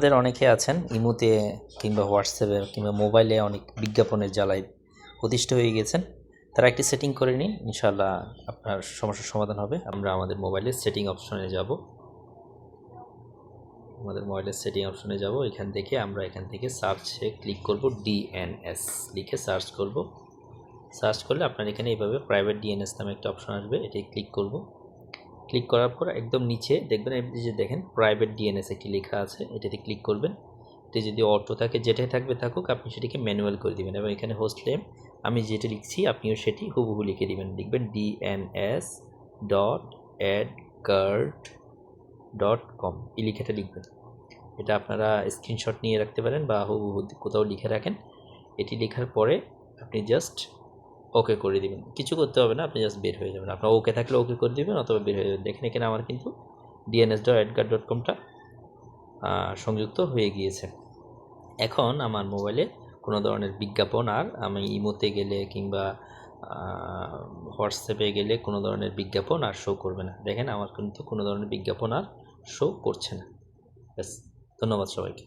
আমাদের অনেকে আছেন ইমোতে কিংবা হোয়াটসঅ্যাপে কিংবা মোবাইলে অনেক বিজ্ঞাপনের জ্বালায় অতিষ্ঠ হয়ে গেছেন। তারা একটি সেটিং করে নিন, ইনশাআল্লাহ আপনার সমস্যার সমাধান হবে। আমরা আমাদের মোবাইলের সেটিং অপশনে যাব। এখান থেকে আমরা সার্চে ক্লিক করব, ডিএনএস লিখে সার্চ করব। সার্চ করলে আপনার এখানে এইভাবে প্রাইভেট ডিএনএস নামে একটা অপশন আসবে, এটাই ক্লিক করব। ক্লিক করার পর একদম নিচে দেখবেন, এই যে দেখেন প্রাইভেট ডিএনএস একটি লেখা আছে, এটাতে ক্লিক করবেন। এটি যদি অটো থাকে, যেটাই থাকুক, আপনি সেটিকে ম্যানুয়াল করে দিবেন এবং এখানে হোস্ট নেম আমি যেটা লিখছি আপনিও সেটি হুবহু লিখে দিবেন। লিখবেন dns.adcard.com, এই লেখাটা লিখবেন। এটা আপনারা স্ক্রিনশট নিয়ে রাখতে পারেন বা হুবহু কোথাও লিখে রাখেন। এটি লেখার পরে আপনি জাস্ট ওকে করে দিবেন, কিছু করতে হবে না, আপনি জাস্ট বের হয়ে যাবেন। আপনার ওকে থাকলে ওকে করে দিবেন অথবা বের হয়ে যাবেন। দেখেন এখানে আমার কিন্তু dns.adcard.comটা সংযুক্ত হয়ে গিয়েছে। এখন আমার মোবাইলে কোনো ধরনের বিজ্ঞাপন আর আমি ইমোতে গেলে কিংবা হোয়াটসঅ্যাপে গেলে কোনো ধরনের বিজ্ঞাপন আর শো করবে না। দেখেন আমার কিন্তু কোনো ধরনের বিজ্ঞাপন আর শো করছে না। ব্যাস, ধন্যবাদ সবাইকে।